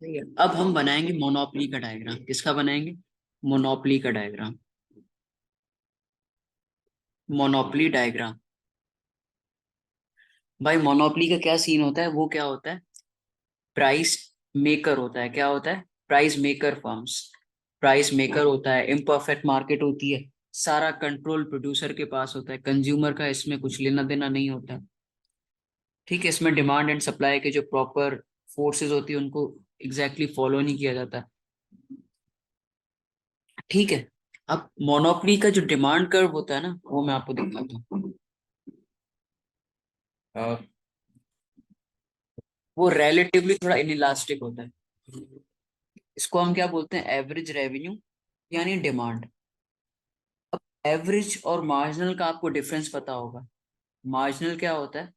ठीक है, अब हम बनाएंगे मोनोपोली का डायग्राम। किसका बनाएंगे? मोनोपोली का डायग्राम। Monopoly diagram. भाई मोनोपोली का क्या सीन होता है? वो क्या होता है? प्राइस मेकर होता है। क्या होता है? Price maker firms. Price maker होता है, इम्परफेक्ट मार्केट होती है, सारा कंट्रोल प्रोड्यूसर के पास होता है, कंज्यूमर का इसमें कुछ लेना देना नहीं होता। ठीक है, इसमें डिमांड एंड सप्लाई के जो प्रॉपर फोर्सेस होती है उनको एग्जैक्टली फॉलो नहीं किया जाता। ठीक है, अब मोनोपोली का जो डिमांड कर्व होता है ना, वो मैं आपको दिखाता हूँ। अ, वो रिलेटिवली थोड़ा इनइलास्टिक होता है। इसको हम क्या बोलते हैं? एवरेज रेवेन्यू यानी डिमांड। एवरेज और मार्जिनल का आपको डिफरेंस पता होगा। मार्जिनल क्या होता है?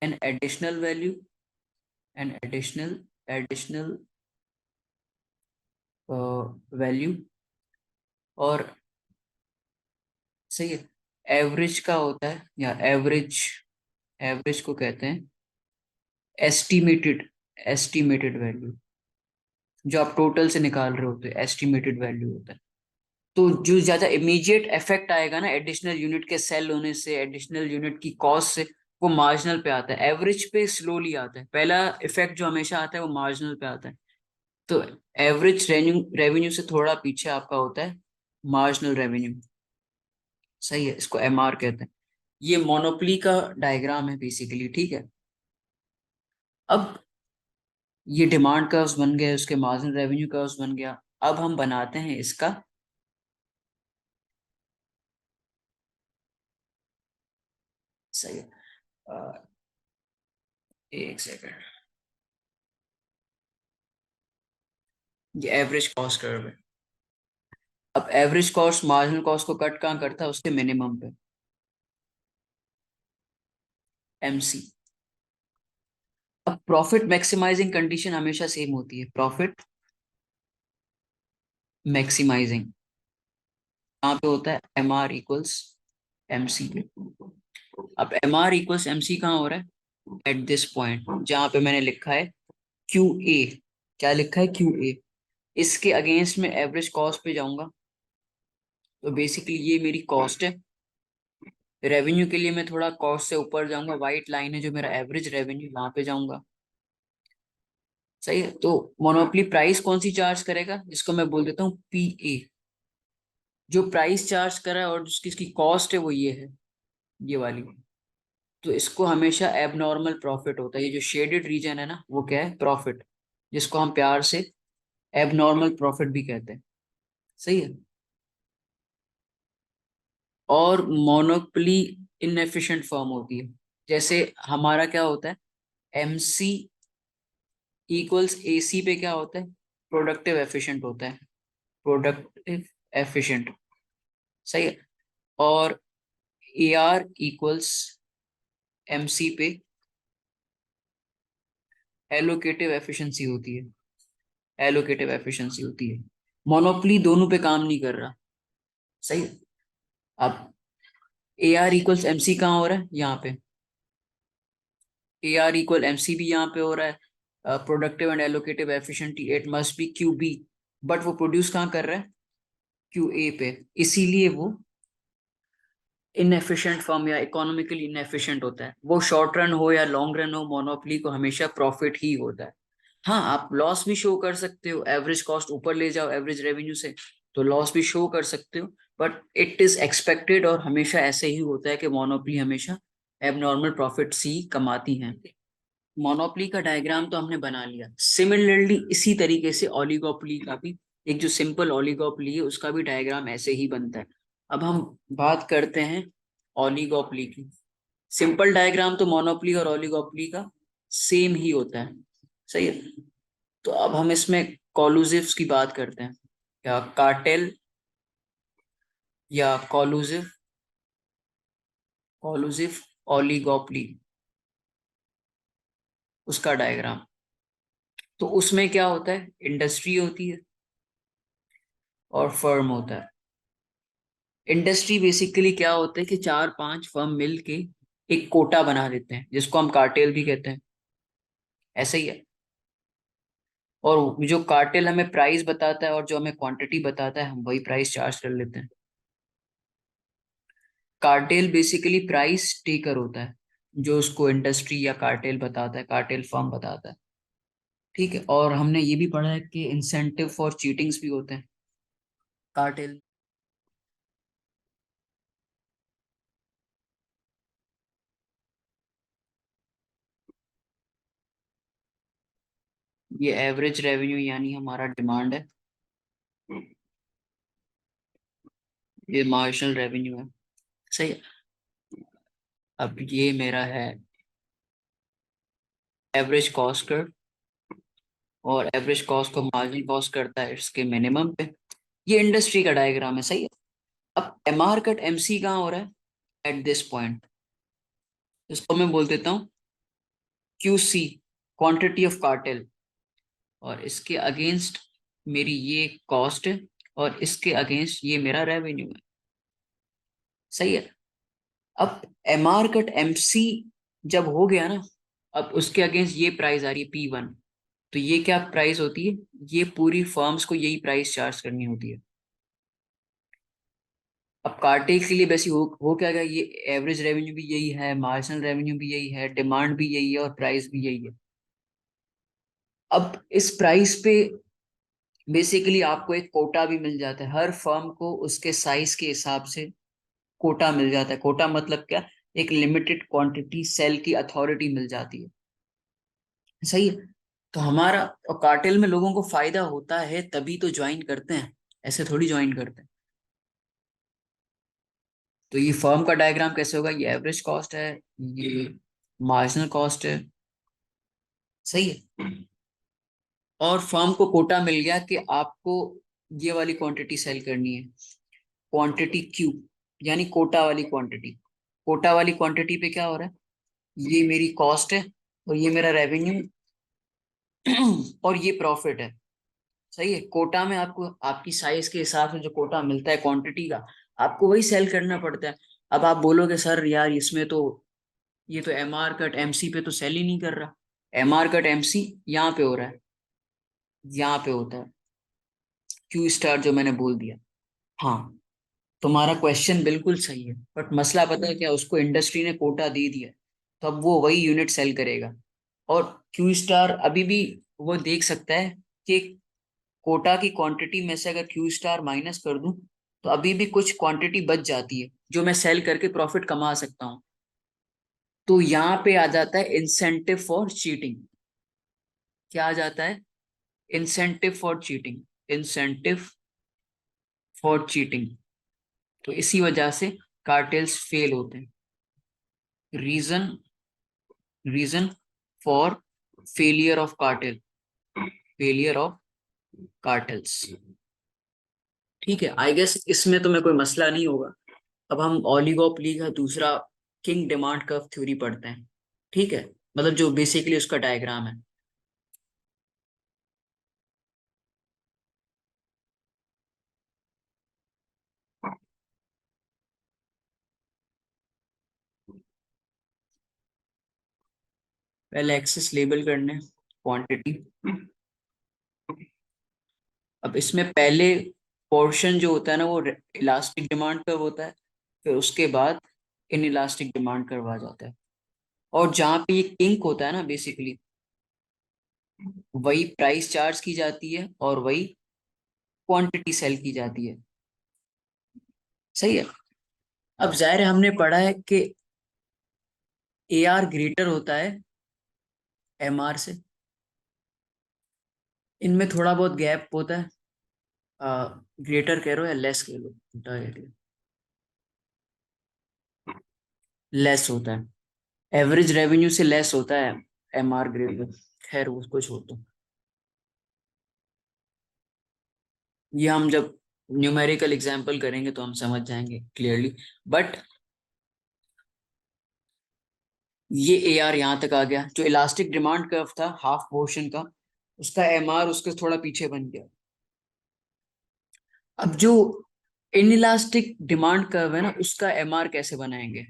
An additional value, an additional value. और सही है, एवरेज का होता है, या एवरेज, एवरेज को कहते हैं एस्टिमेटेड, एस्टिमेटेड वैल्यू। जो आप टोटल से निकाल रहे होते हैं एस्टिमेटेड वैल्यू होता है। तो जो ज्यादा इमीडिएट इफेक्ट आएगा ना एडिशनल यूनिट के सेल होने से, एडिशनल यूनिट की कॉस्ट से, वो मार्जिनल पे आता है। एवरेज पे स्लोली आता है, पहला इफेक्ट जो हमेशा आता है वो मार्जिनल पे आता है। तो एवरेज रेवेन्यू, रेवेन्यू से थोड़ा पीछे आपका होता है मार्जिनल रेवेन्यू। सही है, इसको एमआर कहते हैं। ये मोनोपोली का डायग्राम है बेसिकली। ठीक है, अब ये डिमांड कर्व्स बन गए, उसके मार्जिनल रेवेन्यू कर्व्स बन गया। अब हम बनाते हैं इसका, सही है, एक सेकंड, ये एवरेज कॉस्ट कर्व है। अब एवरेज कॉस्ट मार्जिनल कॉस्ट को कट कहाँ करता है? उसके मिनिमम पे, एमसी। अब प्रॉफिट मैक्सिमाइजिंग कंडीशन हमेशा सेम होती है, प्रॉफिट मैक्सिमाइजिंग। यहाँ पे होता है M R equals M C. अब M R equals M C कहाँ हो रहा है? एट दिस पॉइंट जहाँ पे मैंने लिखा है क्यू ए। क्या लिखा है? क्यू ए। इसके अगेंस्ट में एवरेज कॉस्ट पे जाऊंगा, तो बेसिकली ये मेरी कॉस्ट है। रेवेन्यू के लिए मैं थोड़ा कॉस्ट से ऊपर जाऊंगा, व्हाइट लाइन है जो मेरा एवरेज रेवेन्यू, वहां पे जाऊंगा। सही है, तो मोनोपोली प्राइस कौन सी चार्ज करेगा? जिसको मैं बोल देता हूँ पी ए। जो प्राइस चार्ज कर रहा है और जिसकी इसकी कॉस्ट है वो ये है, ये वाली। तो इसको हमेशा एबनॉर्मल प्रॉफिट होता है। ये जो शेडेड रीजन है ना, वो क्या है? प्रॉफिट, जिसको हम प्यार से एबनॉर्मल प्रॉफिट भी कहते हैं। सही है। और मोनोपोली इनएफिशिएंट फर्म होती है। जैसे हमारा क्या होता है? एमसी इक्वल्स एसी पे क्या होता है? प्रोडक्टिव एफिशिएंट होता है, प्रोडक्टिव एफिशिएंट। सही है। और ए आर इक्वल्स एमसी पे एलोकेटिव एफिशिएंसी होती है, एलोकेटिव एफिशिएंसी होती है। मोनोपोली दोनों पे काम नहीं कर रहा। सही है। अब A R equals M C कहाँ हो रहा है? यहाँ पे। A R equal M C भी यहाँ पे हो रहा है। Productive and allocative efficiency it must be Q B. But वो प्रोड्यूस कहाँ कर रहा है? क्यू ए पे। इसीलिए वो इनएफिशिएंट फर्म या इकोनॉमिकली इनएफिशिएंट होता है। वो शॉर्ट रन हो या लॉन्ग रन हो, मोनोपोली को हमेशा प्रॉफिट ही होता है। हाँ, आप लॉस भी शो कर सकते हो, एवरेज कॉस्ट ऊपर ले जाओ एवरेज रेवेन्यू से, तो लॉस भी शो कर सकते हो। बट इट इज एक्सपेक्टेड, और हमेशा ऐसे ही होता है कि मोनोपोली हमेशा एबनॉर्मल प्रॉफिट्स ही कमाती हैं। मोनोपोली का डायग्राम तो हमने बना लिया। सिमिलरली इसी तरीके से ओलिगोपोली का भी, एक जो सिंपल ओलिगोपोली है उसका भी डायग्राम ऐसे ही बनता है। अब हम बात करते हैं ओलिगोपोली की। सिंपल डायग्राम तो मोनोपोली और ओलिगोपोली का सेम ही होता है। सही है। तो अब हम इसमें कॉलूसिव्स की बात करते हैं, या कार्टेल, या कॉलूसिव, कॉलूसिव ओलिगोपोली, उसका डायग्राम। तो उसमें क्या होता है? इंडस्ट्री होती है और फर्म होता है। इंडस्ट्री बेसिकली क्या होता है कि चार पांच फर्म मिलके एक कोटा बना देते हैं, जिसको हम कार्टेल भी कहते हैं। ऐसा ही है। और जो कार्टेल हमें प्राइस बताता है और जो हमें क्वांटिटी बताता है हम वही प्राइस चार्ज कर लेते हैं। कार्टेल बेसिकली प्राइस टेकर होता है, जो उसको इंडस्ट्री या कार्टेल बताता है, कार्टेल फर्म बताता है। ठीक है, और हमने ये भी पढ़ा है कि इंसेंटिव फॉर चीटिंग्स भी होते हैं कार्टेल। ये एवरेज रेवेन्यू यानी हमारा डिमांड है, ये मार्जिनल रेवेन्यू है। सही है। अब ये मेरा है एवरेज कॉस्ट कर्व, और एवरेज कॉस्ट को मार्जिनल कॉस्ट करता है इसके मिनिमम पे। ये इंडस्ट्री का डायग्राम है। सही है। अब एमआर कट एमसी कहाँ हो रहा है? At this point. इसको मैं बोल देता हूँ क्यूसी, क्वांटिटी ऑफ कार्टेल, और इसके अगेंस्ट मेरी ये कॉस्ट है, और इसके अगेंस्ट ये मेरा रेवेन्यू है। सही है। अब एमआर कट एमसी जब हो गया ना, अब उसके अगेंस्ट ये प्राइस आ रही है P1, तो ये क्या प्राइस होती है? ये पूरी फर्म्स को यही प्राइस चार्ज करनी होती है। अब कार्टेल के लिए वैसे हो क्या गया, ये एवरेज रेवेन्यू भी यही है, मार्जिनल रेवेन्यू भी यही है, डिमांड भी यही है, और प्राइस भी यही है। अब इस प्राइस पे बेसिकली आपको एक कोटा भी मिल जाता है, हर फर्म को उसके साइज के हिसाब से कोटा मिल जाता है। कोटा मतलब क्या? एक लिमिटेड क्वांटिटी सेल की अथॉरिटी मिल जाती है। सही है। तो हमारा और कार्टेल में लोगों को फायदा होता है तभी तो ज्वाइन करते हैं, ऐसे थोड़ी ज्वाइन करते हैं। तो ये फर्म का डायग्राम कैसे होगा? ये एवरेज कॉस्ट है, ये मार्जिनल कॉस्ट है। सही है। और फर्म को कोटा मिल गया कि आपको ये वाली क्वांटिटी सेल करनी है, क्वांटिटी क्यू, यानी कोटा वाली क्वांटिटी। कोटा वाली क्वांटिटी पे क्या हो रहा है? ये मेरी कॉस्ट है, और ये मेरा रेवेन्यू, और ये प्रॉफिट है। सही है। कोटा में आपको आपकी साइज के हिसाब से जो कोटा मिलता है क्वांटिटी का, आपको वही सेल करना पड़ता है। अब आप बोलोगे सर यार इसमें तो ये तो एमआर कट एमसी पे तो सेल ही नहीं कर रहा। एमआर कट एमसी यहाँ पे हो रहा है, यहाँ पे होता है क्यू स्टार जो मैंने बोल दिया। हाँ, तुम्हारा क्वेश्चन बिल्कुल सही है, बट मसला पता है क्या? उसको इंडस्ट्री ने कोटा दे दिया, तो अब वो वही यूनिट सेल करेगा। और क्यू स्टार अभी भी वो देख सकता है कि कोटा की क्वांटिटी में से अगर क्यू स्टार माइनस कर दूं, तो अभी भी कुछ क्वांटिटी बच जाती है जो मैं सेल करके प्रॉफिट कमा सकता हूँ। तो यहाँ पे आ जाता है इंसेंटिव फॉर चीटिंग। क्या आ जाता है? Incentive for cheating. Incentive for cheating. तो इसी वजह से कार्टेल्स फेल होते हैं। Reason, reason for failure of cartel, failure of cartels. ठीक है, आई गेस इसमें तुम्हें कोई मसला नहीं होगा। अब हम ओलिगोपोली का दूसरा किंग डिमांड कर्व थ्योरी पढ़ते हैं। ठीक है, मतलब जो बेसिकली उसका डायग्राम है। पहले एक्सेस लेबल करने, क्वांटिटी। अब इसमें पहले पोर्शन जो होता है ना वो इलास्टिक डिमांड कर्व होता है, फिर उसके बाद इन इलास्टिक डिमांड कर्व आ जाता है। और जहाँ पे ये किंक होता है ना, बेसिकली वही प्राइस चार्ज की जाती है और वही क्वांटिटी सेल की जाती है। सही है। अब जाहिर है हमने पढ़ा है कि ए आर ग्रेटर होता है एम आर से, इनमें थोड़ा बहुत गैप होता है। ग्रेटर कह लो या लेस कह लो, लेस होता है, एवरेज रेवेन्यू से लेस होता है एम आर ग्रेटर। खैर वो कुछ हो तो ये हम जब न्यूमेरिकल एग्जांपल करेंगे तो हम समझ जाएंगे क्लियरली। बट ये ए आर यहाँ तक आ गया, जो इलास्टिक डिमांड कर्व था हाफ पोर्शन का, उसका एम आर उसके थोड़ा पीछे बन गया। अब जो इनइलास्टिक डिमांड कर्व है ना, उसका एम आर कैसे बनाएंगे?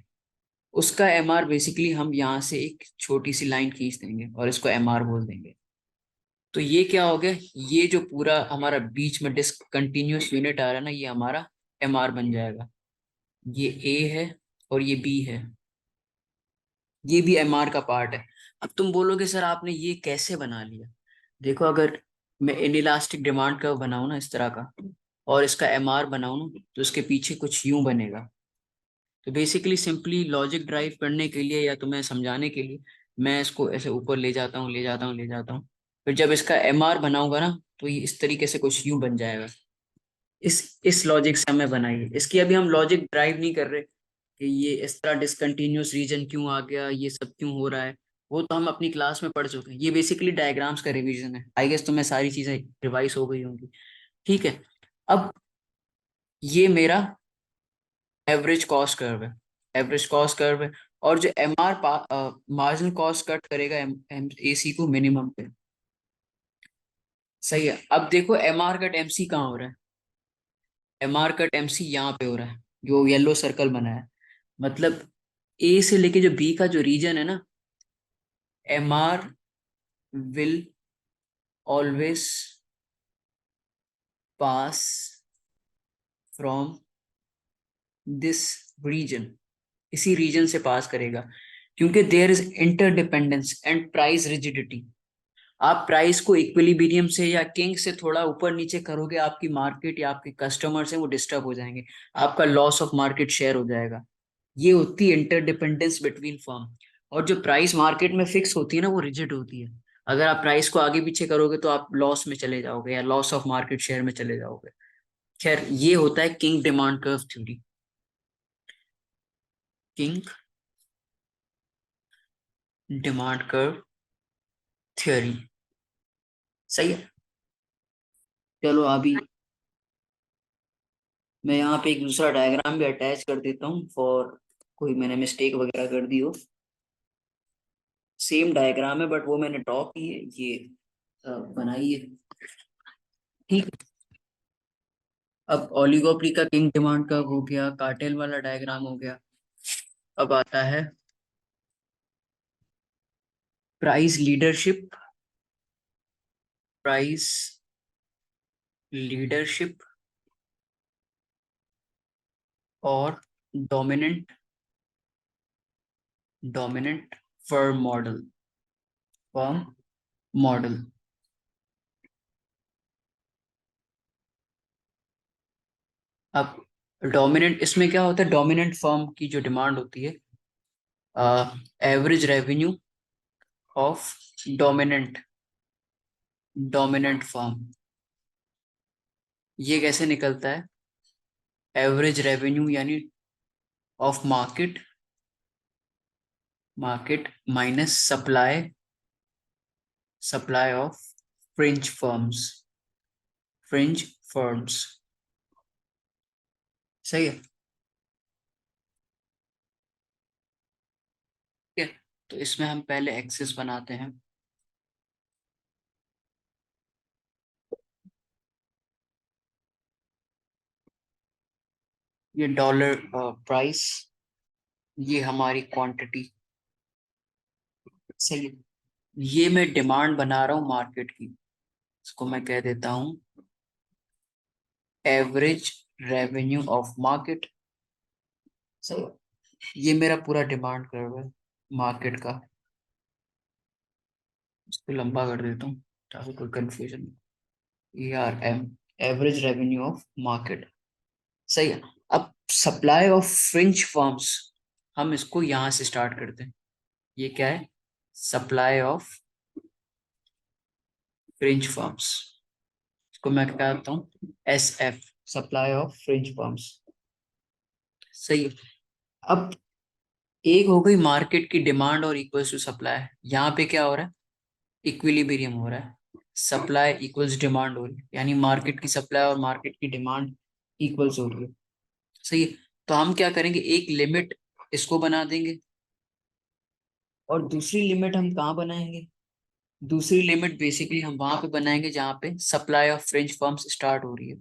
उसका एम आर बेसिकली हम यहाँ से एक छोटी सी लाइन खींच देंगे और इसको एम आर बोल देंगे। तो ये क्या हो गया, ये जो पूरा हमारा बीच में डिसकंटिन्यूअस यूनिट आ रहा है ना, ये हमारा एम आर बन जाएगा। ये ए है और ये बी है, ये भी एम आर का पार्ट है। अब तुम बोलोगे सर आपने ये कैसे बना लिया। देखो, अगर मैं इनइलास्टिक डिमांड कर्व बनाऊं ना इस तरह का, और इसका एम आर बनाऊं ना, तो इसके पीछे कुछ यूं बनेगा। तो बेसिकली सिंपली लॉजिक ड्राइव करने के लिए या तुम्हें समझाने के लिए मैं इसको ऐसे ऊपर ले जाता हूँ, ले जाता हूँ, ले जाता हूँ। फिर जब इसका एम आर बनाऊंगा ना, तो ये इस तरीके से कुछ यूं बन जाएगा। इस लॉजिक से हमें बनाइए, इसकी अभी हम लॉजिक ड्राइव नहीं कर रहे कि ये इस तरह डिसकंटिन्यूअस रीजन क्यों आ गया, ये सब क्यों हो रहा है। वो तो हम अपनी क्लास में पढ़ चुके हैं। ये बेसिकली डायग्राम्स का रिवीजन है। आई गेस तुम्हें सारी चीजें रिवाइज हो गई होंगी। ठीक है। अब ये मेरा एवरेज कॉस्ट कर्व है, एवरेज कॉस्ट कर्व है। और जो M R marginal cost cut करेगा एम ए सी को मिनिमम पे। सही है। अब देखो M R cut M C कहाँ हो रहा है, M R cut M C यहाँ पे हो रहा है, जो येलो सर्कल बना है। मतलब ए से लेके जो बी का जो रीजन है ना, M R will always pass from this reason, इसी रीजन से पास करेगा, क्योंकि there is interdependence and price rigidity. आप प्राइस को इक्विलिब्रियम से या किंग से थोड़ा ऊपर नीचे करोगे, आपकी मार्केट या आपके कस्टमर्स हैं वो डिस्टर्ब हो जाएंगे, आपका लॉस ऑफ मार्केट शेयर हो जाएगा। ये होती है इंटरडिपेंडेंस बिटवीन फर्म। और जो प्राइस मार्केट में फिक्स होती है ना, वो रिजिड होती है। अगर आप प्राइस को आगे पीछे करोगे तो आप लॉस में चले जाओगे या लॉस ऑफ मार्केट शेयर में चले जाओगे। खैर, ये होता है king demand curve theory. King demand curve theory. सही है। चलो अभी मैं यहाँ पे एक दूसरा डायग्राम भी अटैच कर देता हूँ, फॉर कोई मैंने मिस्टेक वगैरह कर दी हो। सेम डायग्राम है बट वो मैंने ड्रॉ की है, ये बनाई है। ठीक। अब ओलिगोपोली का किंग डिमांड कर्व हो गया, कार्टेल वाला डायग्राम हो गया। अब आता है प्राइस लीडरशिप, प्राइस लीडरशिप और dominant dominant firm model, firm model. अब डोमिनेंट, इसमें क्या होता है, डोमिनेंट फर्म की जो डिमांड होती है, average revenue of dominant dominant firm, ये कैसे निकलता है, एवरेज रेवेन्यू यानी of market, market minus supply, supply of fringe firms, fringe firms. सही है। ठीक है। तो इसमें हम पहले एक्सेस बनाते हैं। ये डॉलर प्राइस, ये हमारी क्वांटिटी। सही है। ये मैं डिमांड बना रहा हूँ मार्केट की, इसको मैं कह देता हूँ एवरेज रेवेन्यू ऑफ मार्केट। सही है। ये मेरा पूरा डिमांड कर्व है मार्केट का। इसको लंबा कर देता हूँ ताकि कोई confusion. A R M, average revenue of market. सही है। अब सप्लाई ऑफ फ्रिंज फर्म्स, हम इसको यहां से स्टार्ट करते हैं। ये क्या है, सप्लाई ऑफ फ्रिंज फर्म्स। इसको मैं क्या कहता हूँ, S F, supply of fringe firms. सही है। अब एक हो गई मार्केट की डिमांड और इक्वल्स टू सप्लाई, यहाँ पे क्या हो रहा है, इक्विलिब्रियम हो रहा है। सप्लाई इक्वल्स डिमांड हो रही है, यानी मार्केट की सप्लाई और मार्केट की डिमांड इक्वल्स हो रही है। सही है। तो हम क्या करेंगे, एक लिमिट इसको बना देंगे, और दूसरी लिमिट हम कहाँ बनाएंगे, दूसरी लिमिट बेसिकली हम वहां पे बनाएंगे जहाँ पे supply of French firms start हो रही है।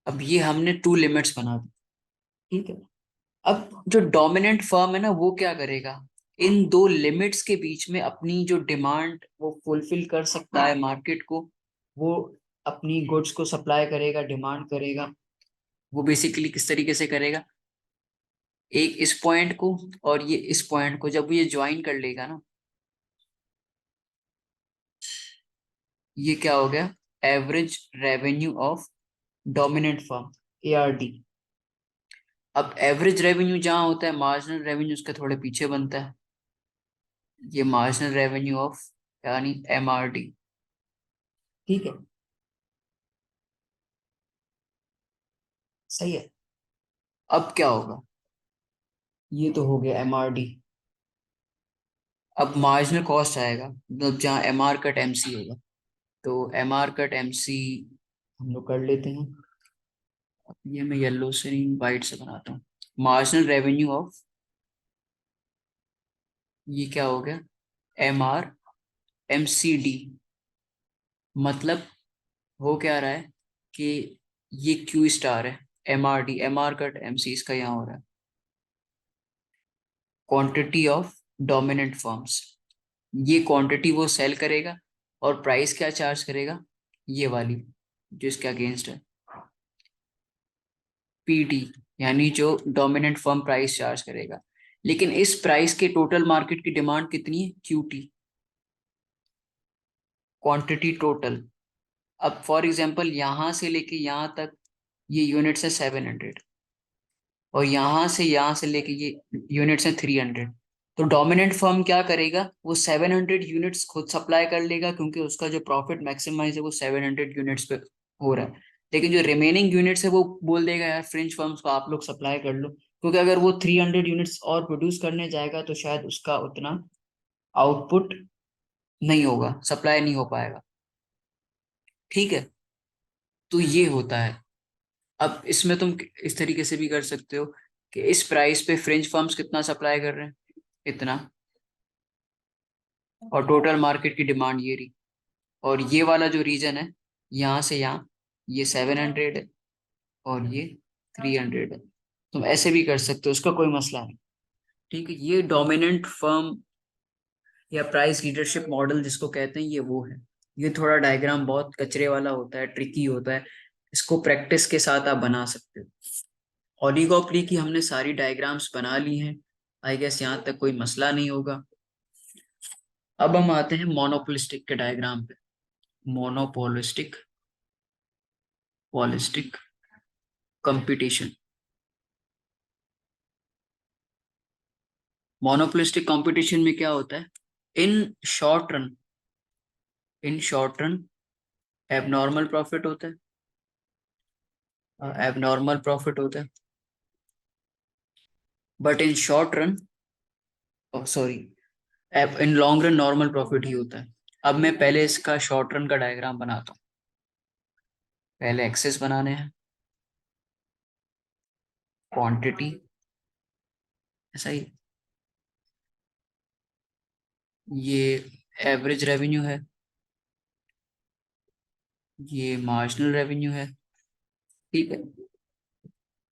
अब ये हमने टू लिमिट्स बना दी। ठीक है। अब जो डोमिनेंट फर्म है ना, वो क्या करेगा, इन दो लिमिट्स के बीच में अपनी जो डिमांड वो फुलफिल कर सकता है मार्केट को, वो अपनी गुड्स को सप्लाई करेगा, डिमांड करेगा। वो बेसिकली किस तरीके से करेगा, एक इस पॉइंट को और ये इस पॉइंट को जब ये ज्वाइन कर लेगा ना, ये क्या हो गया, average revenue of dominant firm, ARD। अब एवरेज रेवेन्यू जहां होता है, मार्जिनल रेवेन्यू उसके थोड़े पीछे बनता है, ये मार्जिनल रेवेन्यू ऑफ यानी MRD। ठीक है, सही है। अब क्या होगा, ये तो हो गया MRD। अब मार्जिनल कॉस्ट आएगा, मतलब जहाँ MR कट MC होगा। तो MR कट MC हम लोग कर लेते हैं। ये मैं येलो से नहीं वाइट से बनाता हूँ। मार्जिनल रेवेन्यू ऑफ, ये क्या हो गया, MR MCD। मतलब हो क्या रहा है कि ये Q स्टार है, MRD, MR कट MC इसका यहाँ हो रहा है, क्वांटिटी ऑफ डोमिनेंट फर्म्स। ये क्वांटिटी वो सेल करेगा और प्राइस क्या चार्ज करेगा, ये वाली जो इसके अगेंस्ट है, PD, यानी जो डोमिनेंट फर्म प्राइस चार्ज करेगा। लेकिन इस प्राइस के टोटल मार्केट की डिमांड कितनी है, QT, क्वांटिटी टोटल। अब फॉर एग्जांपल यहां से लेके यहां तक ये यूनिट्स है 700, और यहां से लेके ये यूनिट्स है 300। तो डोमिनेंट फर्म क्या करेगा, वो 700 यूनिट्स खुद सप्लाई कर लेगा, क्योंकि उसका जो प्रॉफिट मैक्सिमाइज है वो 700 यूनिट्स पे हो रहा है। लेकिन जो रिमेनिंग यूनिट्स है वो बोल देगा यार फ्रिंज फर्म्स को आप लोग सप्लाई कर लो, क्योंकि अगर वो 300 यूनिट्स और प्रोड्यूस करने जाएगा तो शायद उसका उतना आउटपुट नहीं होगा, सप्लाई नहीं हो पाएगा। ठीक है, तो ये होता है। अब इसमें तुम इस तरीके से भी कर सकते हो कि इस प्राइस पे फ्रिंज फर्म्स कितना सप्लाई कर रहे हैं, इतना, और टोटल मार्केट की डिमांड ये रही, और ये वाला जो रीजन है यहाँ से यहाँ, ये 700 है और ये 300 है। तुम ऐसे भी कर सकते हो, उसका कोई मसला नहीं। ठीक है, ये डोमिनेंट फर्म या प्राइस लीडरशिप मॉडल जिसको कहते हैं, ये वो है। ये थोड़ा डायग्राम बहुत कचरे वाला होता है, ट्रिकी होता है, इसको प्रैक्टिस के साथ आप बना सकते हो। ओलिगोपोली की हमने सारी डायग्राम्स बना ली हैं, आई गेस यहाँ तक कोई मसला नहीं होगा। अब हम आते हैं मोनोपोलिस्टिक के डायग्राम पे। Monopolistic polistic competition. Monopolistic competition में क्या होता है, in short run, in short run abnormal profit होता है, एबनॉर्मल प्रॉफिट होता है, but in short run, sorry, in long run normal profit ही होता है। अब मैं पहले इसका शॉर्ट रन का डायग्राम बनाता हूँ। पहले एक्सेस बनाने हैं, क्वांटिटी, ऐसा ही, ये एवरेज रेवेन्यू है, ये मार्जिनल रेवेन्यू है। ठीक है,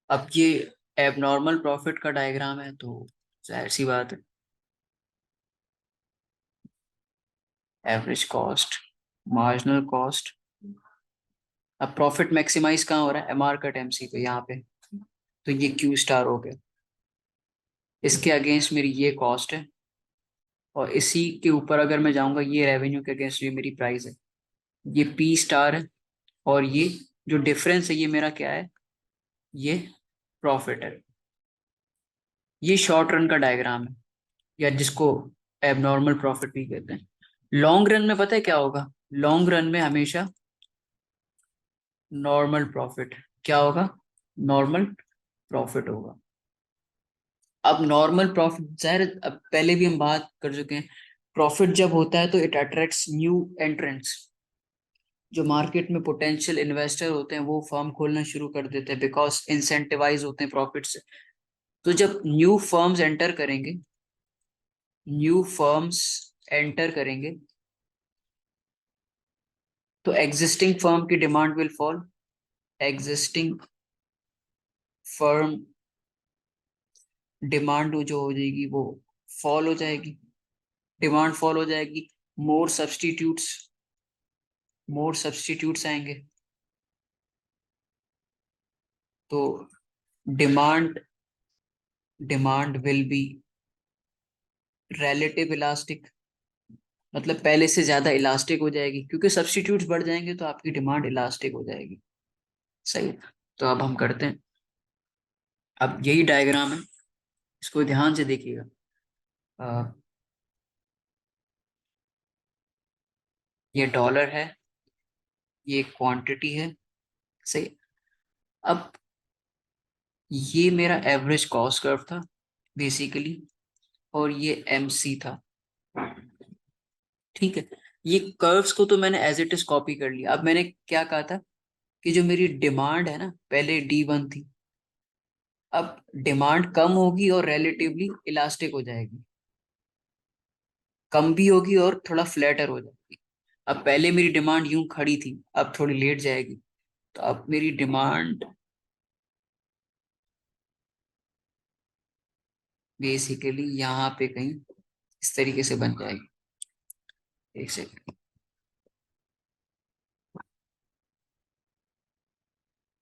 अब ये एबनॉर्मल प्रॉफिट का डायग्राम है, तो जाहिर सी बात है, एवरेज कॉस्ट, मार्जिनल कॉस्ट। अब प्रॉफिट मैक्सिमाइज कहाँ हो रहा है, MR कट MC पे, यहाँ पे। तो ये Q स्टार हो गया, इसके अगेंस्ट मेरी ये कॉस्ट है, और इसी के ऊपर अगर मैं जाऊंगा, ये रेवेन्यू के अगेंस्ट ये मेरी प्राइस है, ये P स्टार है, और ये जो डिफरेंस है ये मेरा क्या है, ये प्रॉफिट है। ये शॉर्ट रन का डायग्राम है, या जिसको एबनॉर्मल प्रॉफिट भी कहते हैं। लॉन्ग रन में पता है क्या होगा, लॉन्ग रन में हमेशा नॉर्मल प्रॉफिट, क्या होगा, नॉर्मल प्रॉफिट होगा। अब नॉर्मल प्रॉफिट जाहिर है, अब पहले भी हम बात कर चुके हैं, प्रॉफिट जब होता है तो इट अट्रैक्ट्स न्यू एंट्रेंट्स। जो मार्केट में पोटेंशियल इन्वेस्टर होते हैं वो फर्म खोलना शुरू कर देते हैं, बिकॉज इंसेंटिवाइज होते हैं प्रॉफिट से। तो जब न्यू फर्म्स एंटर करेंगे, न्यू फर्म्स एंटर करेंगे, तो एग्जिस्टिंग फर्म की demand will fall, existing firm demand जो हो जाएगी वो फॉल हो जाएगी, डिमांड फॉल हो जाएगी, मोर सब्स्टिट्यूट्स आएंगे, तो demand demand will be relative elastic, मतलब पहले से ज्यादा इलास्टिक हो जाएगी, क्योंकि सब्स्टिट्यूट्स बढ़ जाएंगे तो आपकी डिमांड इलास्टिक हो जाएगी। सही। तो अब हम करते हैं, अब यही डायग्राम है, इसको ध्यान से देखिएगा। अ, ये डॉलर है, ये क्वांटिटी है। सही। अब ये मेरा एवरेज कॉस्ट कर्व था बेसिकली, और ये एमसी था। ठीक है, ये कर्व्स को तो मैंने एज इट इज कॉपी कर लिया। अब मैंने क्या कहा था कि जो मेरी डिमांड है ना, पहले D1 थी, अब डिमांड कम होगी और रिलेटिवली इलास्टिक हो जाएगी, कम भी होगी और थोड़ा फ्लैटर हो जाएगी। अब पहले मेरी डिमांड यूं खड़ी थी, अब थोड़ी लेट जाएगी, तो अब मेरी डिमांड बेसिकली यहाँ पे कहीं इस तरीके से बन जाएगी। एक सेकंड।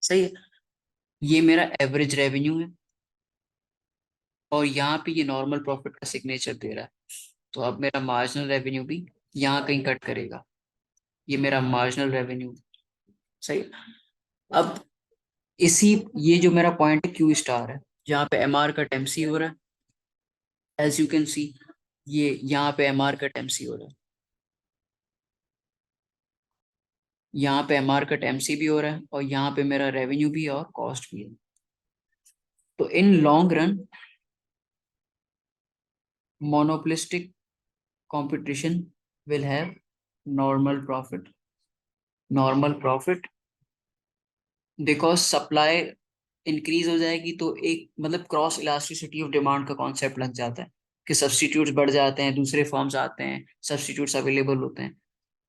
सही है, ये मेरा एवरेज रेवेन्यू है, और यहाँ पे ये नॉर्मल प्रॉफिट का सिग्नेचर दे रहा है, तो अब मेरा मार्जिनल रेवेन्यू भी यहाँ कहीं कट करेगा, ये मेरा मार्जिनल रेवेन्यू। सही। अब इसी, ये जो मेरा पॉइंट है क्यू स्टार है, जहाँ पे एमआर कट एमसी हो रहा है, एज यू कैन सी, ये यहाँ पे एमआर कट एमसी हो रहा है, यहाँ पे एमआर कट एमसी भी हो रहा है, और यहाँ पे मेरा रेवेन्यू भी है और कॉस्ट भी है। तो इन long run monopolistic competition will have normal profit, normal profit because supply increase हो जाएगी, तो एक मतलब क्रॉस इलास्टिसिटी ऑफ डिमांड का कॉन्सेप्ट लग जाता है कि सब्स्टिट्यूट्स बढ़ जाते हैं, दूसरे फॉर्म्स आते हैं, सब्स्टिट्यूट्स अवेलेबल होते हैं,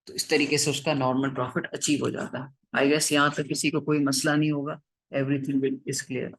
तो इस तरीके से उसका नॉर्मल प्रॉफिट अचीव हो जाता है। आई गेस यहाँ तक किसी को कोई मसला नहीं होगा, एवरीथिंग इज क्लियर।